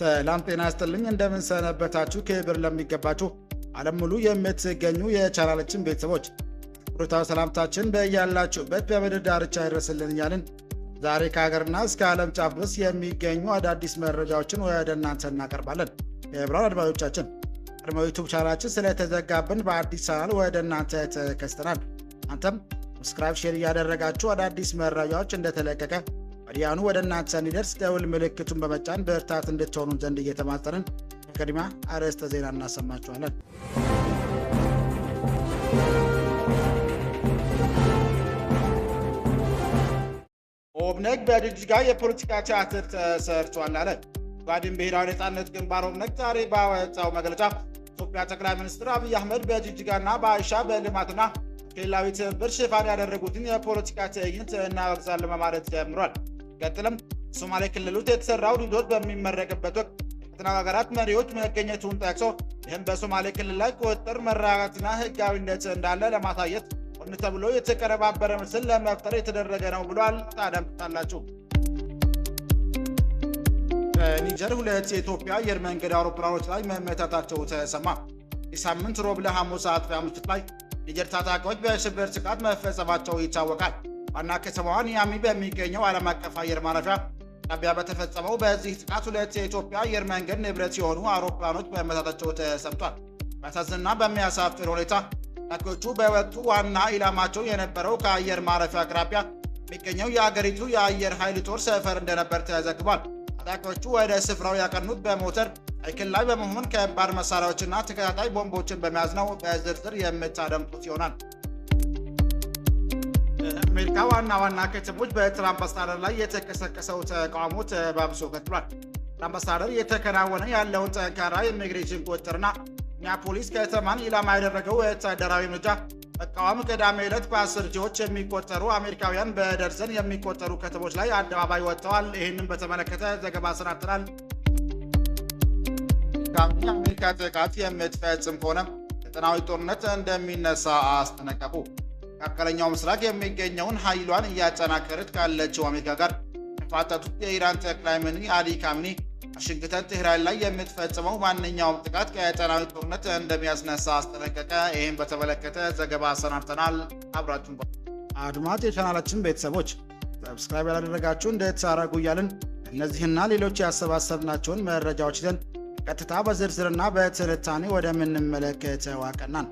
ሰላም ጤና ይስጥልኝ እንደምን ሰነበታችሁ ክብር ለሚገባችሁ ዓለም ሙሉ የምትገኙ የቻናላችን ቤተሰቦች ሩታው ሰላምታችን በእያላችሁበት በምድር ዳርቻ ይድረስልን እያልን ዛሬ ከሀገርና እስከ ዓለም ጫፍ ድረስ የሚገኙ አዳዲስ መረጃዎችን ወደ እናንተ እናቀርባለን። የብራን አድማጮቻችን ቀድሞ ዩቲዩብ ቻናላችን ስለተዘጋብን በአዲስ ቻናል ወደ እናንተ ተከስተናል። አንተም ሰብስክራይብ ሼር እያደረጋችሁ አዳዲስ መረጃዎች እንደተለቀቀ ወዲያውኑ ወደ እናንተ እንዲደርስ ደውል ምልክቱን በመጫን በርታት እንድትሆኑ ዘንድ እየተማጸንን በቅድሚያ አርዕስተ ዜና እናሰማችኋለን። ኦብነግ በጅግጅጋ የፖለቲካ ቲያትር ተሰርቷል አለ። ኦጋዴን ብሔራዊ ነጻነት ግንባር ኦብነግ ዛሬ ባወጣው መግለጫ ኢትዮጵያ ጠቅላይ ሚኒስትር አብይ አህመድ በጅግጅጋና በአይሻ በልማትና ክልላዊ ትብብር ሽፋን ያደረጉትን የፖለቲካ ትዕይንት እናወግዛለን በማለት ጀምሯል። ቀጥለም ሶማሌ ክልል ውስጥ የተሰራው ሪዞርት በሚመረቅበት ወቅት የቀጠናው ሀገራት መሪዎች መገኘቱን ጠቅሶ ይህም በሶማሌ ክልል ላይ ቁጥጥር፣ መረጋጋትና ህጋዊነት እንዳለ ለማሳየት ሆን ተብሎ የተቀነባበረ ምስል ለመፍጠር የተደረገ ነው ብሏል። ታደምጣላችሁ። በኒጀር ሁለት የኢትዮጵያ አየር መንገድ አውሮፕላኖች ላይ መመታታቸው ተሰማ። የሳምንት ሮብ ለሐሙስ አጥቢያ ምሽት ላይ ኒጀር ታጣቂዎች በሽብር ጥቃት መፈጸማቸው ይታወቃል። ዋና ከተማዋ ኒያሚ በሚገኘው ዓለም አቀፍ አየር ማረፊያ ጣቢያ በተፈጸመው በዚህ ጥቃት ሁለት የኢትዮጵያ አየር መንገድ ንብረት የሆኑ አውሮፕላኖች መመታታቸው ተሰምቷል። በአሳዛኝና በሚያሳፍር ሁኔታ ታጣቂዎቹ በወቅቱ ዋና ኢላማቸው የነበረው ከአየር ማረፊያ አቅራቢያ የሚገኘው የአገሪቱ የአየር ኃይል ጦር ሰፈር እንደነበር ተዘግቧል። ታጣቂዎቹ ወደ ስፍራው ያቀኑት በሞተር ሳይክል ላይ በመሆን ከባድ መሳሪያዎችና ተከታታይ ቦምቦችን በመያዝ ነው። በዝርዝር የምታደምጡት ይሆናል። አሜሪካ ዋና ከተሞች በትራምፕ አስተዳደር ላይ የተቀሰቀሰው ተቃውሞ ተባብሶ ቀጥሏል። ትራምፕ አስተዳደር እየተከናወነ ያለውን ጠንካራ ኢሚግሬሽን ቁጥጥርና ሚኒያፖሊስ ከተማን ኢላማ ያደረገው ወታደራዊ እርምጃ መቃወም ቅዳሜ ዕለት በ10 ሺዎች የሚቆጠሩ አሜሪካውያን በደርዘን የሚቆጠሩ ከተሞች ላይ አደባባይ ወጥተዋል። ይህንን በተመለከተ ዘገባ አሰናድተናል። የአሜሪካ ጥቃት የምትፈጽም ከሆነ ቀጠናዊ ጦርነት እንደሚነሳ አስጠነቀቁ። መካከለኛው ምስራቅ የሚገኘውን ኃይሏን እያጠናከረች ካለችው አሜሪካ ጋር የተፋጠጡት የኢራን ጠቅላይ መሪ አሊ ካሚኒ ዋሽንግተን ቴህራን ላይ የምትፈጽመው ማንኛውም ጥቃት ቀጠናዊ ጦርነት እንደሚያስነሳ አስጠነቀቀ። ይህም በተመለከተ ዘገባ አሰናድተናል። አብራችሁን አድማጭ የቻናላችን ቤተሰቦች ሰብስክራይብ ያላደረጋችሁ እንድታደርጉ እያልን እነዚህና ሌሎች ያሰባሰብናቸውን መረጃዎች ይዘን ቀጥታ በዝርዝርና በትንታኔ ወደምንመለከተው አቀናን።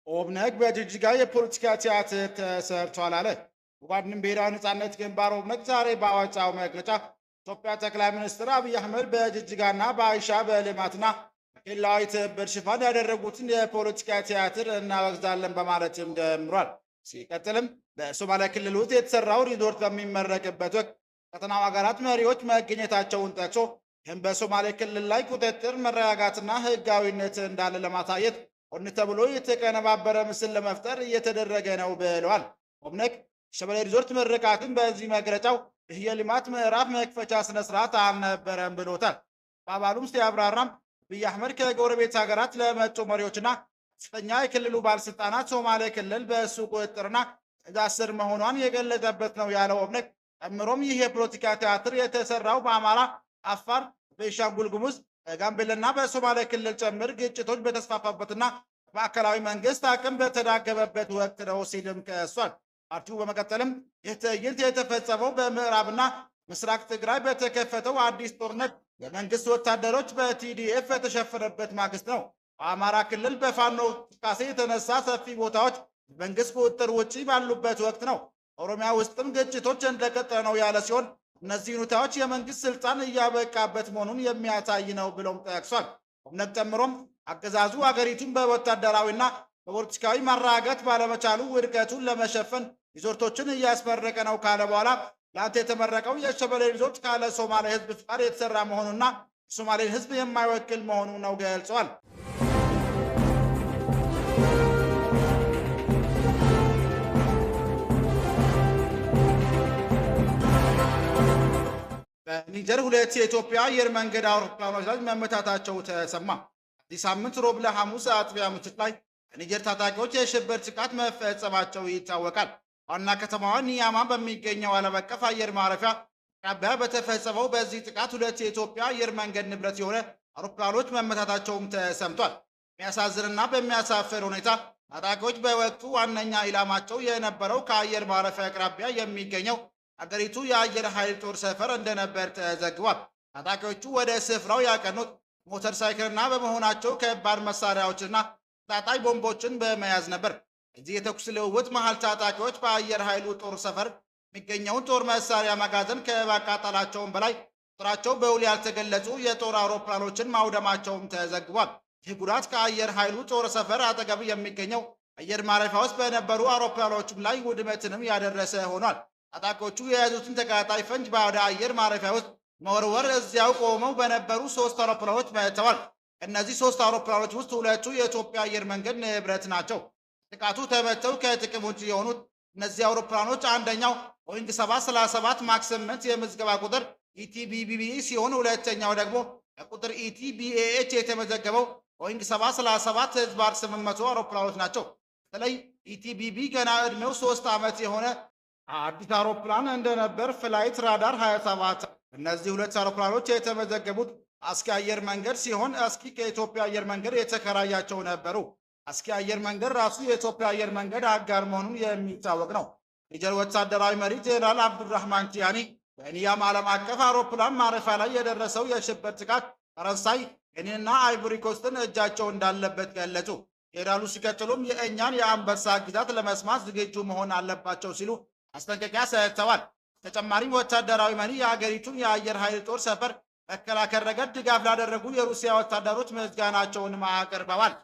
ኦብነግ በጅግጅጋ የፖለቲካ ቲያትር ተሰርቷል አለ። ኦጋዴን ብሔራዊ ነጻነት ግንባር ኦብነግ ዛሬ ባወጣው መግለጫ ኢትዮጵያ ጠቅላይ ሚኒስትር አብይ አህመድ በጅግጅጋና በአይሻ በልማትና ክልላዊ ትብብር ሽፋን ያደረጉትን የፖለቲካ ቲያትር እናወግዛለን በማለትም ጀምሯል። ሲቀጥልም በሶማሊያ ክልል ውስጥ የተሰራው ሪዞርት በሚመረቅበት ወቅት ቀጠናው ሀገራት መሪዎች መገኘታቸውን ጠቅሶ ይህም በሶማሌ ክልል ላይ ቁጥጥር፣ መረጋጋትና ህጋዊነት እንዳለ ለማሳየት ሆን ተብሎ የተቀነባበረ ምስል ለመፍጠር እየተደረገ ነው ብለዋል። ኦብነግ ሸበሌ ሪዞርት ምርቃትን በዚህ መግለጫው ይህ የልማት ምዕራፍ መክፈቻ ስነስርዓት አልነበረም ብሎታል። በአባሉም ሲያብራራም አብይ አህመድ ከጎረቤት ሀገራት ለመጡ መሪዎችና ከፍተኛ የክልሉ ባለስልጣናት ሶማሌ ክልል በእሱ ቁጥጥርና ትዕዛዝ ስር መሆኗን የገለጸበት ነው ያለው ኦብነግ ጨምሮም ይህ የፖለቲካ ቲያትር የተሰራው በአማራ፣ አፋር፣ ቤንሻንጉል ጉሙዝ፣ በጋምቤላና በሶማሌ ክልል ጭምር ግጭቶች በተስፋፋበትና ማዕከላዊ መንግስት አቅም በተዳከመበት ወቅት ነው ሲልም ከሷል። ፓርቲው በመቀጠልም ይህ ትዕይንት የተፈጸመው በምዕራብና ምስራቅ ትግራይ በተከፈተው አዲስ ጦርነት የመንግስት ወታደሮች በቲዲኤፍ የተሸፈነበት ማግስት ነው። በአማራ ክልል በፋኖ እንቅስቃሴ የተነሳ ሰፊ ቦታዎች መንግስት ቁጥጥር ውጪ ባሉበት ወቅት ነው። ኦሮሚያ ውስጥም ግጭቶች እንደቀጠለ ነው ያለ ሲሆን እነዚህ ሁኔታዎች የመንግስት ስልጣን እያበቃበት መሆኑን የሚያሳይ ነው ብሎም ጠቅሷል። ኦብነግ ጨምሮም አገዛዙ አገሪቱን በወታደራዊና በፖለቲካዊ ማረጋጋት ባለመቻሉ ውድቀቱን ለመሸፈን ሪዞርቶችን እያስመረቀ ነው ካለ በኋላ ለአንተ የተመረቀው የሸበሌ ሪዞርት ካለ ሶማሌ ህዝብ ፍቃድ የተሰራ መሆኑና ሶማሌን ህዝብ የማይወክል መሆኑ ነው ገልጿል። በኒጀር ሁለት የኢትዮጵያ አየር መንገድ አውሮፕላኖች ላይ መመታታቸው ተሰማ። ሳምንት ሮብ ለሐሙስ አጥቢያ ምሽት ላይ የኒጀር ታጣቂዎች የሽብር ጥቃት መፈጸማቸው ይታወቃል። ዋና ከተማዋ ኒያማ በሚገኘው ዓለም አቀፍ አየር ማረፊያ አቅራቢያ በተፈጸመው በዚህ ጥቃት 2 የኢትዮጵያ አየር መንገድ ንብረት የሆነ አውሮፕላኖች መመታታቸውም ተሰምቷል። የሚያሳዝንና በሚያሳፍር ሁኔታ ታጣቂዎች በወቅቱ ዋነኛ ኢላማቸው የነበረው ከአየር ማረፊያ አቅራቢያ የሚገኘው አገሪቱ የአየር ኃይል ጦር ሰፈር እንደነበር ተዘግቧል። ታጣቂዎቹ ወደ ስፍራው ያቀኑት ሞተር ሳይክልና በመሆናቸው ከባድ መሳሪያዎችና ታጣይ ቦምቦችን በመያዝ ነበር። እዚህ የተኩስ ልውውጥ መሃል ታጣቂዎች በአየር ኃይሉ ጦር ሰፈር የሚገኘውን ጦር መሳሪያ መጋዘን ከማቃጠላቸውም በላይ ቁጥራቸው በውል ያልተገለጹ የጦር አውሮፕላኖችን ማውደማቸውም ተዘግቧል። ይህ ጉዳት ከአየር ኃይሉ ጦር ሰፈር አጠገብ የሚገኘው አየር ማረፊያ ውስጥ በነበሩ አውሮፕላኖችም ላይ ውድመትንም ያደረሰ ሆኗል። ታጣቂዎቹ የያዙትን ተቀጣጣይ ፈንጅ ወደ አየር ማረፊያ ውስጥ መወርወር እዚያው ቆመው በነበሩ 3 አውሮፕላኖች መትተዋል። ከእነዚህ 3 አውሮፕላኖች ውስጥ 2ቱ የኢትዮጵያ አየር መንገድ ንብረት ናቸው። ጥቃቱ ተመተው ከጥቅም ውጭ የሆኑት እነዚህ አውሮፕላኖች አንደኛው ቦይንግ 737 ማክስ 8 የምዝገባ ቁጥር ኢቲቢቢቢ ሲሆን ሁለተኛው ደግሞ በቁጥር ኢቲቢኤች የተመዘገበው ቦይንግ 737 ህዝባር 800 አውሮፕላኖች ናቸው። በተለይ ኢቲቢቢ ገና ዕድሜው 3 ዓመት የሆነ አዲስ አውሮፕላን እንደነበር ፍላይት ራዳር 27 እነዚህ 2 አውሮፕላኖች የተመዘገቡት አስኪ አየር መንገድ ሲሆን አስኪ ከኢትዮጵያ አየር መንገድ የተከራያቸው ነበሩ። አስኪ አየር መንገድ ራሱ የኢትዮጵያ አየር መንገድ አጋር መሆኑን የሚታወቅ ነው። ኒጀር ወታደራዊ መሪ ጄኔራል አብዱራህማን ቲያኒ በኒያም ዓለም አቀፍ አውሮፕላን ማረፊያ ላይ የደረሰው የሽብር ጥቃት ፈረንሳይ፣ ኬንያና አይቮሪ ኮስትን እጃቸው እንዳለበት ገለጹ። ጄኔራሉ ሲቀጥሉም የእኛን የአንበሳ ግዛት ለመስማት ዝግጁ መሆን አለባቸው ሲሉ ማስጠንቀቂያ ሰጥተዋል። ተጨማሪም ወታደራዊ መሪ የሀገሪቱን የአየር ኃይል ጦር ሰፈር መከላከል ረገድ ድጋፍ ላደረጉ የሩሲያ ወታደሮች ምስጋናቸውን አቅርበዋል።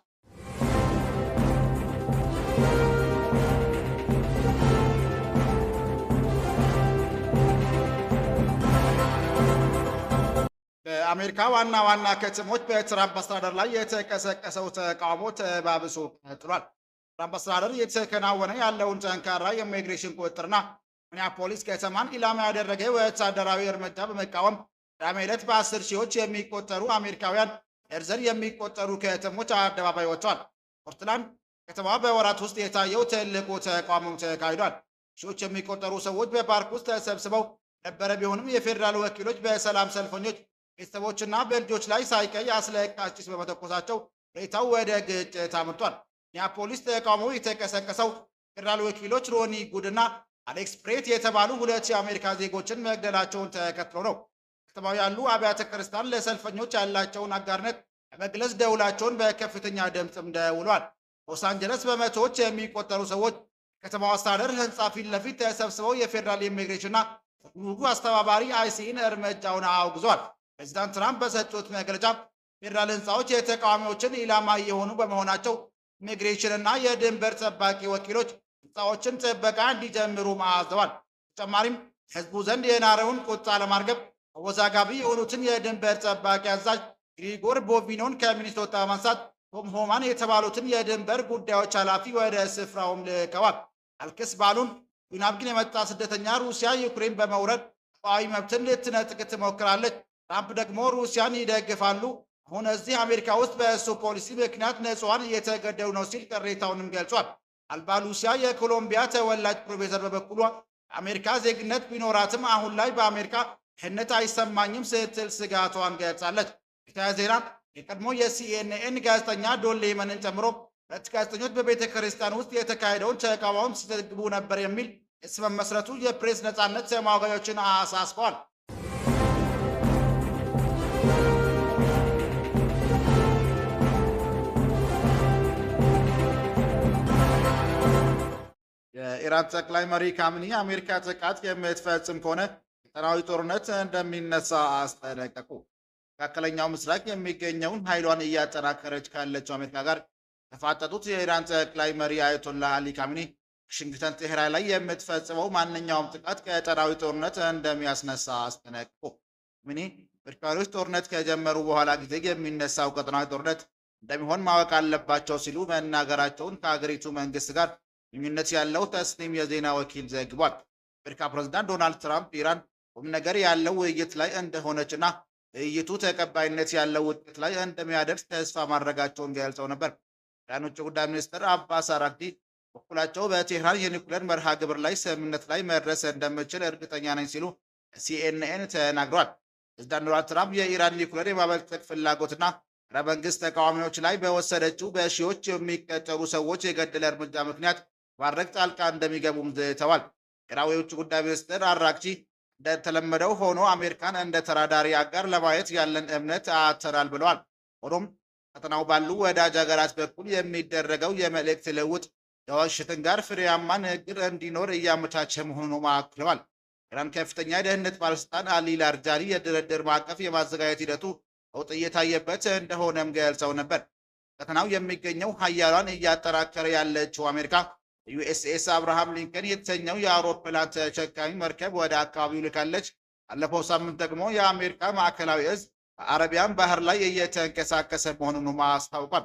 በአሜሪካ ዋና ዋና ከተሞች በትራምፕ አስተዳደር ላይ የተቀሰቀሰው ተቃውሞ ተባብሶ ቀጥሏል። ትራምፕ አስተዳደር እየተከናወነ ያለውን ጠንካራ የኢሚግሬሽን ቁጥጥርና ሚኒያፖሊስ ከተማን ኢላማ ያደረገ ወታደራዊ እርምጃ በመቃወም ቅዳሜ ዕለት በ10 ሺዎች የሚቆጠሩ አሜሪካውያን ደርዘን የሚቆጠሩ ከተሞች አደባባይ ወጥተዋል። ፖርትላንድ ከተማ በወራት ውስጥ የታየው ትልቁ ተቃውሞ ተካሂዷል። ሺዎች የሚቆጠሩ ሰዎች በፓርክ ውስጥ ተሰብስበው ነበረ። ቢሆንም የፌዴራል ወኪሎች በሰላም ሰልፈኞች ቤተሰቦችና በልጆች ላይ ሳይቀይ አስለቃሽ ጭስ በመተኮሳቸው ሁኔታው ወደ ግጭት አምርቷል። ሚኒያፖሊስ ተቃውሞው የተቀሰቀሰው ፌዴራል ወኪሎች ሮኒ ጉድና አሌክስ ፕሬት የተባሉ 2 የአሜሪካ ዜጎችን መግደላቸውን ተከትሎ ነው። ከተማው ያሉ አብያተ ክርስቲያን ለሰልፈኞች ያላቸውን አጋርነት ለመግለጽ ደውላቸውን በከፍተኛ ድምፅም ደውሏል። ሎስ አንጀለስ በመቶዎች የሚቆጠሩ ሰዎች ከተማው አስተዳደር ህንፃ ፊት ለፊት ተሰብስበው የፌዴራል ኢሚግሬሽንና ጉምሩክ አስተባባሪ አይሲን እርምጃውን አውግዟል። ፕሬዚዳንት ትራምፕ በሰጡት መግለጫ ፌዴራል ህንፃዎች የተቃዋሚዎችን ኢላማ የሆኑ በመሆናቸው ኢሚግሬሽንና የድንበር ጠባቂ ወኪሎች ህንፃዎችን ጥበቃ እንዲጀምሩ አዘዋል። ተጨማሪም ህዝቡ ዘንድ የናረውን ቁጣ ለማርገብ አወዛጋቢ የሆኑትን የድንበር ጠባቂ አዛዥ ግሪጎር ቦቪኖን ከሚኒሶታ ማንሳት ቶም ሆማን የተባሉትን የድንበር ጉዳዮች ኃላፊ ወደ ስፍራውም ልከዋል። አልክስ ባሉን ዩናብግን የመጣ ስደተኛ ሩሲያ ዩክሬን በመውረድ ሰብአዊ መብትን ልትነጥቅ ትሞክራለች፣ ትራምፕ ደግሞ ሩሲያን ይደግፋሉ፣ አሁን እዚህ አሜሪካ ውስጥ በእሱ ፖሊሲ ምክንያት ንጹሃን እየተገደሉ ነው ሲል ቅሬታውንም ገልጿል። አልባ ሉሲያ የኮሎምቢያ ተወላጅ ፕሮፌሰር በበኩሏ የአሜሪካ ዜግነት ቢኖራትም አሁን ላይ በአሜሪካ ደህንነት አይሰማኝም ስትል ስጋቷን ገልጻለች። የተያያዘ ዜና የቀድሞ የሲኤንኤን ጋዜጠኛ ዶን ሌመንን ጨምሮ 2 ጋዜጠኞች በቤተ ክርስቲያን ውስጥ የተካሄደውን ተቃውሞ ሲዘግቡ ነበር የሚል ክስ መመስረቱ የፕሬስ ነጻነት ተሟጋቾችን አሳስበዋል። የኢራን ጠቅላይ መሪ ካሚኒ አሜሪካ ጥቃት የምትፈጽም ከሆነ ቀጠናዊ ጦርነት እንደሚነሳ አስጠነቀቁ። መካከለኛው ምስራቅ የሚገኘውን ኃይሏን እያጠናከረች ካለችው አሜሪካ ጋር ተፋጠጡት የኢራን ጠቅላይ መሪ አያቶላህ አሊ ካሚኒ ዋሽንግተን ቴህራን ላይ የምትፈጽመው ማንኛውም ጥቃት ቀጠናዊ ጦርነት እንደሚያስነሳ አስጠነቀቁ። ካሚኒ አሜሪካኖች ጦርነት ከጀመሩ በኋላ ጊዜ የሚነሳው ቀጠናዊ ጦርነት እንደሚሆን ማወቅ አለባቸው ሲሉ መናገራቸውን ከሀገሪቱ መንግስት ጋር ግንኙነት ያለው ተስኒም የዜና ወኪል ዘግቧል። የአሜሪካ ፕሬዝዳንት ዶናልድ ትራምፕ ኢራን ቁም ነገር ያለው ውይይት ላይ እንደሆነችና ውይይቱ ተቀባይነት ያለው ውጤት ላይ እንደሚያደርስ ተስፋ ማድረጋቸውን ገልጸው ነበር። የኢራን ውጭ ጉዳይ ሚኒስትር አባስ አራግቺ በኩላቸው በቴህራን የኒውክሌር መርሃ ግብር ላይ ስምምነት ላይ መድረስ እንደምችል እርግጠኛ ነኝ ሲሉ ሲኤንኤን ተናግረዋል። ፕሬዝዳንት ዶናልድ ትራምፕ የኢራን ኒውክሌር የማበልጸግ ፍላጎትና መንግስት ተቃዋሚዎች ላይ በወሰደችው በሺዎች የሚቆጠሩ ሰዎች የገደለ እርምጃ ምክንያት ማድረግ ጣልቃ እንደሚገቡም ዝተዋል። ኢራን የውጭ ጉዳይ ሚኒስትር አራግቺ እንደተለመደው ሆኖ አሜሪካን እንደ ተራዳሪ አጋር ለማየት ያለን እምነት አጥተናል ብለዋል። ሆኖም ቀጠናው ባሉ ወዳጅ ሀገራት በኩል የሚደረገው የመልእክት ልውውጥ ከዋሽንግተን ጋር ፍሬያማ ንግግር እንዲኖር እያመቻቸ መሆኑን አክለዋል። ኢራን ከፍተኛ የደህንነት ባለስልጣን አሊ ላርጃኒ የድርድር ማዕቀፍ የማዘጋጀት ሂደቱ ለውጥ እየታየበት እንደሆነም ገልጸው ነበር። ቀጠናው የሚገኘው ሀያሏን እያጠናከረ ያለችው አሜሪካ ዩኤስኤስ አብርሃም ሊንከን የተሰኘው የአውሮፕላን ተሸካሚ መርከብ ወደ አካባቢው ልካለች። ባለፈው ሳምንት ደግሞ የአሜሪካ ማዕከላዊ እዝ በአረቢያን ባህር ላይ እየተንቀሳቀሰ መሆኑን አስታውቋል።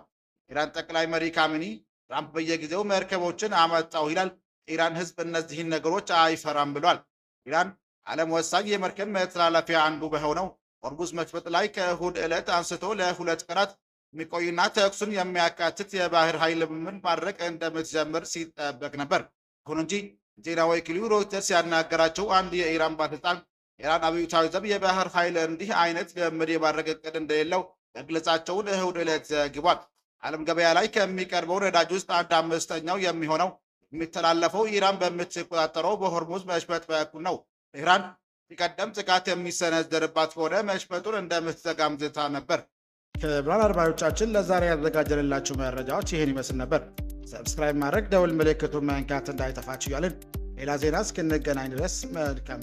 ኢራን ጠቅላይ መሪ ካሚኒ ትራምፕ በየጊዜው መርከቦችን አመጣው ይላል፣ ኢራን ህዝብ እነዚህን ነገሮች አይፈራም ብሏል። ኢራን ዓለም ወሳኝ የመርከብ መተላለፊያ አንዱ በሆነው ሆርሙዝ መስመጥ ላይ ከእሁድ ዕለት አንስቶ ለ2 ቀናት የሚቆይና ተኩሱን የሚያካትት የባህር ኃይል ልምምድ ማድረግ እንደምትጀምር ሲጠበቅ ነበር። ይሁን እንጂ ዜና ወኪሉ ሮይተርስ ያናገራቸው አንድ የኢራን ባለስልጣን ኢራን አብዮታዊ ዘብ የባህር ኃይል እንዲህ አይነት ልምምድ የማድረግ እቅድ እንደሌለው መግለጻቸውን እሁድ ዕለት ዘግቧል። ዓለም ገበያ ላይ ከሚቀርበው ነዳጅ ውስጥ 1/5 የሚሆነው የሚተላለፈው ኢራን በምትቆጣጠረው በሆርሙዝ መስመጥ በኩል ነው። ኢራን ሲቀደም ጥቃት የሚሰነዘርባት ከሆነ መስመጡን እንደምትዘጋም ዝታ ነበር። ክቡራን አድማጮቻችን ለዛሬ ያዘጋጀንላችሁ መረጃዎች ይህን ይመስል ነበር። ሰብስክራይብ ማድረግ፣ ደውል ምልክቱን መንካት እንዳይጠፋችሁ እያልን ሌላ ዜና እስክንገናኝ ድረስ መልካም